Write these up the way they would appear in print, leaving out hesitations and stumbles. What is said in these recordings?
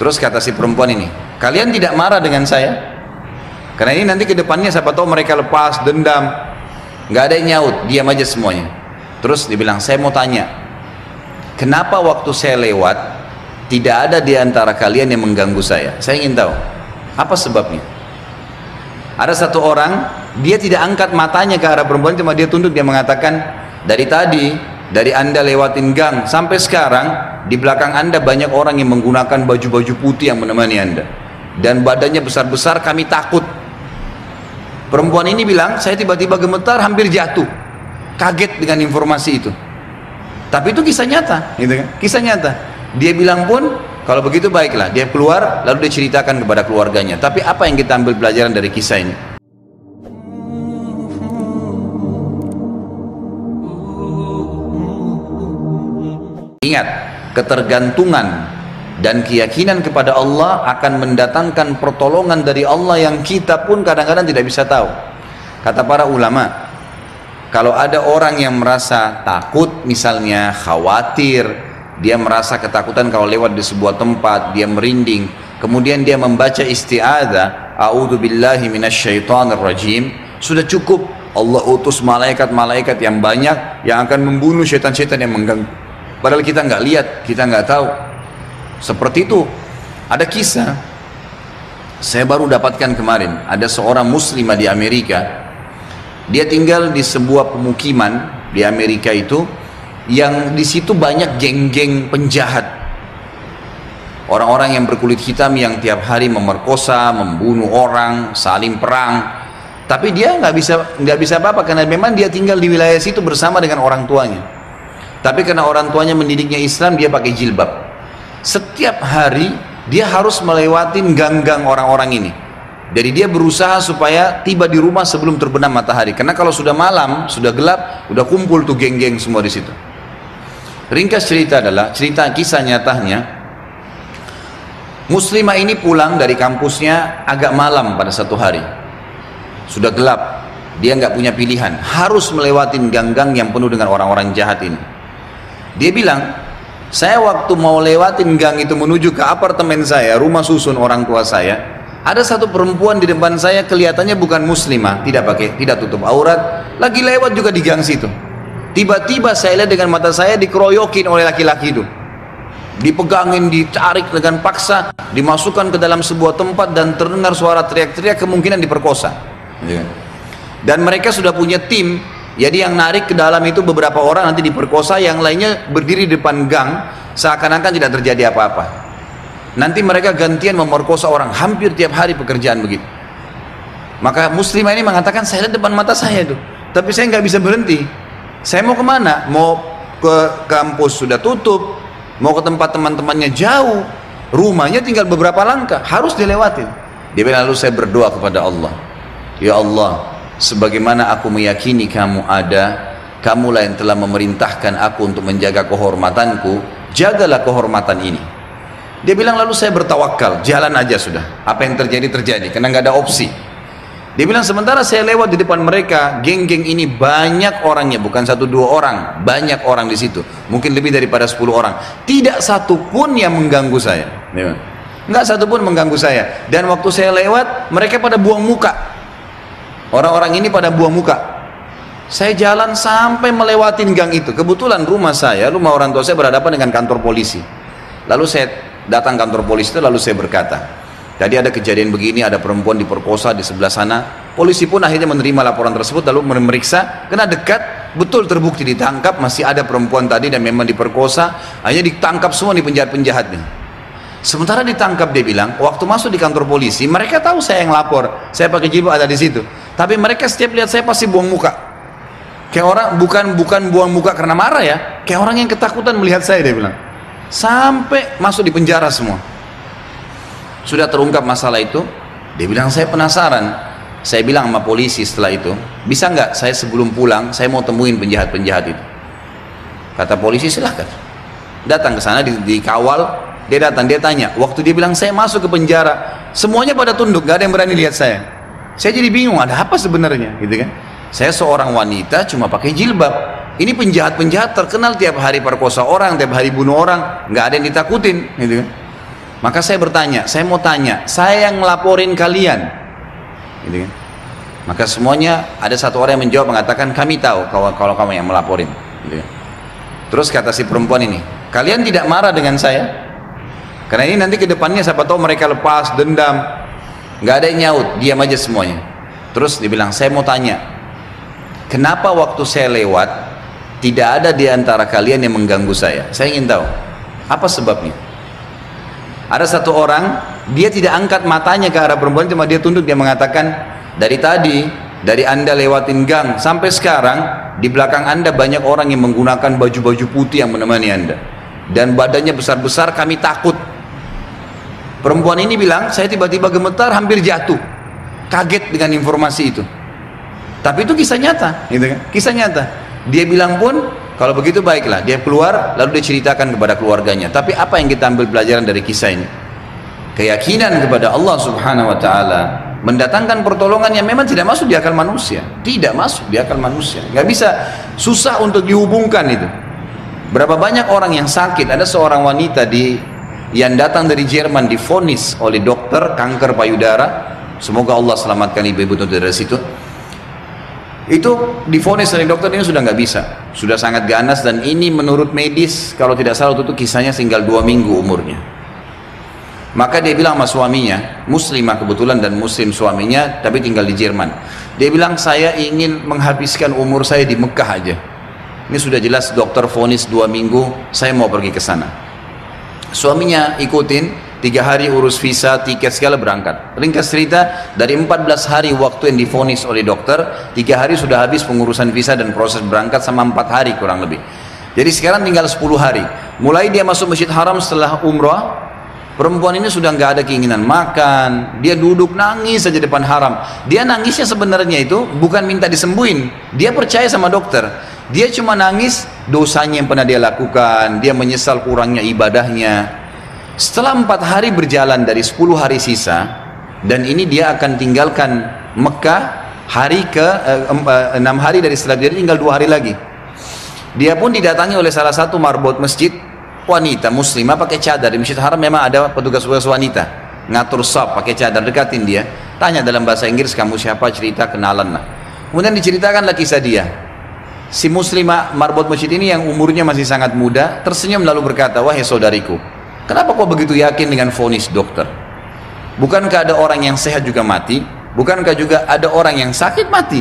Terus kata si perempuan ini, kalian tidak marah dengan saya? Karena ini nanti ke depannya siapa tahu mereka lepas dendam. Nggak ada yang nyaut, diam aja semuanya. Terus dia bilang, saya mau tanya, kenapa waktu saya lewat tidak ada di antara kalian yang mengganggu saya? Saya ingin tahu apa sebabnya. Ada satu orang, dia tidak angkat matanya ke arah perempuan, cuma dia tunduk, dia mengatakan, dari tadi, dari anda lewatin gang sampai sekarang, di belakang anda banyak orang yang menggunakan baju-baju putih yang menemani anda, dan badannya besar-besar, kami takut. Perempuan ini bilang, saya tiba-tiba gemetar, hampir jatuh, kaget dengan informasi itu. Tapi itu kisah nyata, gitu kan? Kisah nyata. Dia bilang pun, kalau begitu baiklah, dia keluar, lalu dia ceritakan kepada keluarganya. Tapi apa yang kita ambil pelajaran dari kisah ini? Ingat, ketergantungan dan keyakinan kepada Allah akan mendatangkan pertolongan dari Allah yang kita pun kadang-kadang tidak bisa tahu. Kata para ulama, kalau ada orang yang merasa takut, misalnya khawatir, dia merasa ketakutan kalau lewat di sebuah tempat, dia merinding, kemudian dia membaca isti'adzah, a'udzubillahi minasyaitonir rajim, sudah cukup. Allah utus malaikat-malaikat yang banyak yang akan membunuh syaitan-syaitan yang mengganggu. Padahal kita nggak lihat, kita nggak tahu. Seperti itu. Ada kisah, saya baru dapatkan kemarin, ada seorang muslimah di Amerika. Dia tinggal di sebuah pemukiman di Amerika itu, yang di situ banyak geng-geng penjahat, orang-orang yang berkulit hitam yang tiap hari memerkosa, membunuh orang, saling perang. Tapi dia nggak bisa apa-apa karena memang dia tinggal di wilayah situ bersama dengan orang tuanya. Tapi karena orang tuanya mendidiknya Islam, dia pakai jilbab. Setiap hari dia harus melewatin gang-gang orang-orang ini. Jadi dia berusaha supaya tiba di rumah sebelum terbenam matahari. Karena kalau sudah malam, sudah gelap, udah kumpul tuh geng-geng semua di situ. Ringkas cerita adalah, cerita kisah nyatanya, muslimah ini pulang dari kampusnya agak malam pada satu hari. Sudah gelap, dia nggak punya pilihan, harus melewatin gang-gang yang penuh dengan orang-orang jahat ini. Dia bilang, saya waktu mau lewatin gang itu menuju ke apartemen saya, rumah susun orang tua saya, ada satu perempuan di depan saya, kelihatannya bukan muslimah, tidak tutup aurat, lagi lewat juga di gang situ. Tiba-tiba saya lihat dengan mata saya dikeroyokin oleh laki-laki itu, dipegangin, ditarik dengan paksa, dimasukkan ke dalam sebuah tempat dan terdengar suara teriak-teriak, kemungkinan diperkosa. Dan mereka sudah punya tim, jadi yang narik ke dalam itu beberapa orang, nanti diperkosa, yang lainnya berdiri di depan gang seakan-akan tidak terjadi apa-apa. Nanti mereka gantian memerkosa orang, hampir tiap hari pekerjaan begitu. Maka muslimah ini mengatakan, saya lihat depan mata saya itu, tapi saya nggak bisa berhenti. Saya mau kemana? Mau ke kampus sudah tutup, mau ke tempat teman-temannya jauh, rumahnya tinggal beberapa langkah, harus dilewatin. Dia bilang, lalu saya berdoa kepada Allah, ya Allah, sebagaimana aku meyakini kamu ada, kamulah yang telah memerintahkan aku untuk menjaga kehormatanku, jagalah kehormatan ini. Dia bilang, lalu saya bertawakal, jalan aja sudah, apa yang terjadi terjadi, karena nggak ada opsi. Dia bilang, sementara saya lewat di depan mereka, geng-geng ini banyak orangnya, bukan 1-2 orang, banyak orang di situ, mungkin lebih daripada 10 orang. Tidak satu pun yang mengganggu saya, nggak satu pun mengganggu saya. Dan waktu saya lewat, mereka pada buang muka, orang-orang ini pada buang muka. Saya jalan sampai melewatin gang itu. Kebetulan rumah orang tua saya berhadapan dengan kantor polisi. Lalu saya datang kantor polisi itu, lalu saya berkata, tadi ada kejadian begini, ada perempuan diperkosa di sebelah sana. Polisi pun akhirnya menerima laporan tersebut, lalu memeriksa, kena dekat, betul terbukti ditangkap, masih ada perempuan tadi dan memang diperkosa, hanya ditangkap semua di penjahat-penjahatnya. Sementara ditangkap, dia bilang, waktu masuk di kantor polisi, mereka tahu saya yang lapor, saya pakai jilbab ada di situ. Tapi mereka setiap lihat saya pasti buang muka. Kayak orang, bukan buang muka karena marah ya, kayak orang yang ketakutan melihat saya, dia bilang. Sampai masuk di penjara semua. Sudah terungkap masalah itu, dia bilang, saya penasaran. Saya bilang sama polisi setelah itu, bisa nggak saya sebelum pulang, saya mau temuin penjahat-penjahat itu. Kata polisi, silahkan. Datang ke sana, dikawal, dia datang, dia tanya. Waktu dia bilang, saya masuk ke penjara, semuanya pada tunduk, gak ada yang berani lihat saya. Saya jadi bingung, ada apa sebenarnya, gitu kan? Saya seorang wanita, cuma pakai jilbab. Ini penjahat-penjahat terkenal tiap hari perkosa orang, tiap hari bunuh orang, nggak ada yang ditakutin, gitu kan? Maka saya bertanya, saya mau tanya, saya yang ngelaporin kalian, gitu kan? Maka semuanya ada satu orang yang menjawab mengatakan kami tahu kalau kamu yang melaporin, gitu kan? Terus kata si perempuan ini, kalian tidak marah dengan saya? Karena ini nanti ke depannya siapa tahu mereka lepas dendam. Nggak ada yang nyaut, diam aja semuanya. Terus dia bilang, saya mau tanya, kenapa waktu saya lewat tidak ada di antara kalian yang mengganggu saya? Saya ingin tahu apa sebabnya. Ada satu orang, dia tidak angkat matanya ke arah perempuan, cuma dia tunduk, dia mengatakan, dari tadi, dari anda lewatin gang sampai sekarang, di belakang anda banyak orang yang menggunakan baju-baju putih yang menemani anda, dan badannya besar-besar, kami takut. Perempuan ini bilang, saya tiba-tiba gemetar, hampir jatuh, kaget dengan informasi itu. Tapi itu kisah nyata, gitu kan? Kisah nyata. Dia bilang pun, kalau begitu baiklah, dia keluar lalu dia ceritakan kepada keluarganya. Tapi apa yang kita ambil pelajaran dari kisah ini? Keyakinan kepada Allah Subhanahu wa taala mendatangkan pertolongan yang memang tidak masuk di akal manusia. Tidak masuk di akal manusia. Nggak bisa, susah untuk dihubungkan itu. Berapa banyak orang yang sakit, ada seorang wanita yang datang dari Jerman divonis oleh dokter kanker payudara. Semoga Allah selamatkan ibu-ibu dari situ. Itu divonis dari dokter ini sudah nggak bisa, sudah sangat ganas, dan ini menurut medis kalau tidak salah itu kisahnya tinggal 2 minggu umurnya. Maka dia bilang sama suaminya, muslimah kebetulan dan muslim suaminya, tapi tinggal di Jerman. Dia bilang, saya ingin menghabiskan umur saya di Mekah aja. Ini sudah jelas dokter vonis 2 minggu, saya mau pergi ke sana. Suaminya ikutin, 3 hari urus visa, tiket segala, berangkat. Ringkas cerita, dari 14 hari waktu yang divonis oleh dokter, 3 hari sudah habis pengurusan visa dan proses berangkat, sama 4 hari kurang lebih. Jadi sekarang tinggal 10 hari. Mulai dia masuk Masjid Haram setelah umrah, perempuan ini sudah nggak ada keinginan makan, dia duduk nangis saja depan haram. Dia nangisnya sebenarnya itu bukan minta disembuhin, dia percaya sama dokter. Dia cuma nangis dosanya yang pernah dia lakukan, dia menyesal kurangnya ibadahnya. Setelah 4 hari berjalan dari 10 hari sisa, dan ini dia akan tinggalkan Mekah hari ke 6 hari dari setelah, jadi tinggal 2 hari lagi. Dia pun didatangi oleh salah satu marbot masjid, wanita muslimah pakai cadar. Di Masjid Haram memang ada petugas-petugas wanita ngatur saf pakai cadar, dekatin dia, tanya dalam bahasa Inggris, kamu siapa, cerita, kenalan lah. Kemudian diceritakanlah kisah dia. Si muslimah marbot masjid ini yang umurnya masih sangat muda tersenyum lalu berkata, wahai saudariku, kenapa kau begitu yakin dengan vonis dokter? Bukankah ada orang yang sehat juga mati? Bukankah juga ada orang yang sakit mati?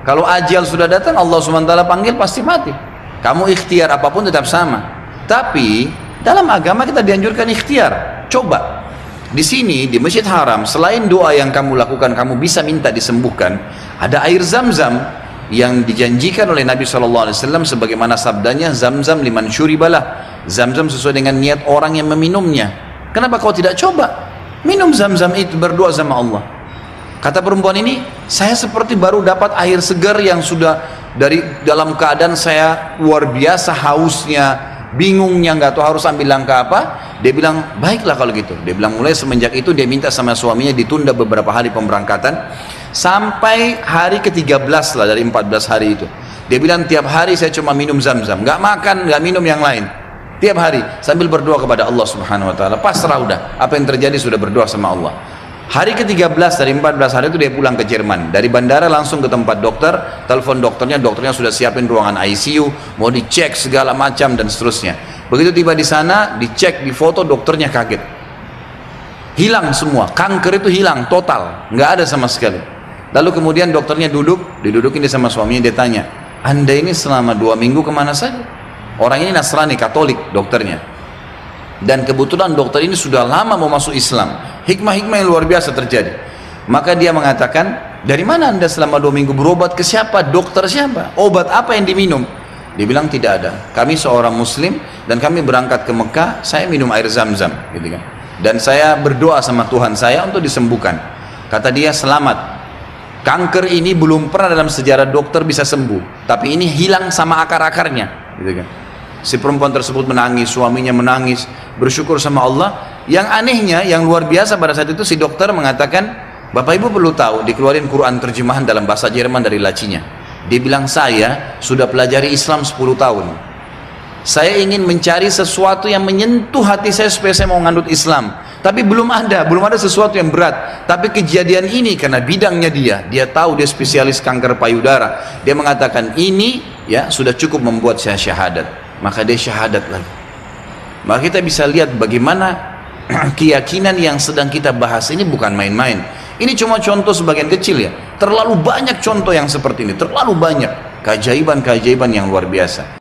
Kalau ajal sudah datang, Allah SWT panggil pasti mati. Kamu ikhtiar apapun tetap sama. Tapi dalam agama kita dianjurkan ikhtiar. Coba di sini di Masjid Haram, selain doa yang kamu lakukan, kamu bisa minta disembuhkan. Ada air Zam-Zam yang dijanjikan oleh Nabi SAW, sebagaimana sabdanya, Zam-Zam liman syuribalah. Zam-Zam sesuai dengan niat orang yang meminumnya. Kenapa kau tidak coba minum Zam-Zam itu, berdoa sama Allah? Kata perempuan ini, saya seperti baru dapat air segar yang sudah dari dalam keadaan saya luar biasa hausnya, bingungnya, nggak tahu harus ambil langkah apa. Dia bilang, baiklah kalau gitu. Dia bilang mulai semenjak itu dia minta sama suaminya ditunda beberapa hari pemberangkatan sampai hari ke-13 lah dari 14 hari itu. Dia bilang tiap hari saya cuma minum Zam-Zam, nggak makan, nggak minum yang lain. Tiap hari sambil berdoa kepada Allah Subhanahu wa taala. Pasrah udah, apa yang terjadi sudah berdoa sama Allah. Hari ke-13 dari 14 hari itu dia pulang ke Jerman. Dari bandara langsung ke tempat dokter, telepon dokternya sudah siapin ruangan ICU, mau dicek segala macam dan seterusnya. Begitu tiba di sana, dicek, difoto, dokternya kaget. Hilang semua, kanker itu hilang total, nggak ada sama sekali. Lalu kemudian dokternya didudukin dia sama suaminya, dia tanya, Anda ini selama 2 minggu kemana saja? Orang ini Nasrani, Katolik dokternya. Dan kebetulan dokter ini sudah lama mau masuk Islam. Hikmah-hikmah yang luar biasa terjadi. Maka dia mengatakan, dari mana Anda selama 2 minggu, berobat ke siapa? Dokter siapa? Obat apa yang diminum? Dia bilang tidak ada. Kami seorang muslim dan kami berangkat ke Mekah, saya minum air Zam-Zam, gitu kan. Dan saya berdoa sama Tuhan saya untuk disembuhkan. Kata dia, selamat. Kanker ini belum pernah dalam sejarah dokter bisa sembuh, tapi ini hilang sama akar-akarnya, gitu kan. Si perempuan tersebut menangis, suaminya menangis, bersyukur sama Allah. Yang anehnya, yang luar biasa pada saat itu si dokter mengatakan, Bapak Ibu perlu tahu, dikeluarin Quran terjemahan dalam bahasa Jerman dari lacinya. Dia bilang, saya sudah pelajari Islam 10 tahun. Saya ingin mencari sesuatu yang menyentuh hati saya supaya saya mau ngandut Islam. Tapi belum ada sesuatu yang berat. Tapi kejadian ini karena bidangnya dia tahu dia spesialis kanker payudara. Dia mengatakan ini ya sudah cukup membuat saya syahadat. Maka dia syahadat lagi. Maka kita bisa lihat bagaimana keyakinan yang sedang kita bahas ini bukan main-main. Ini cuma contoh sebagian kecil ya. Terlalu banyak contoh yang seperti ini, terlalu banyak keajaiban-keajaiban yang luar biasa.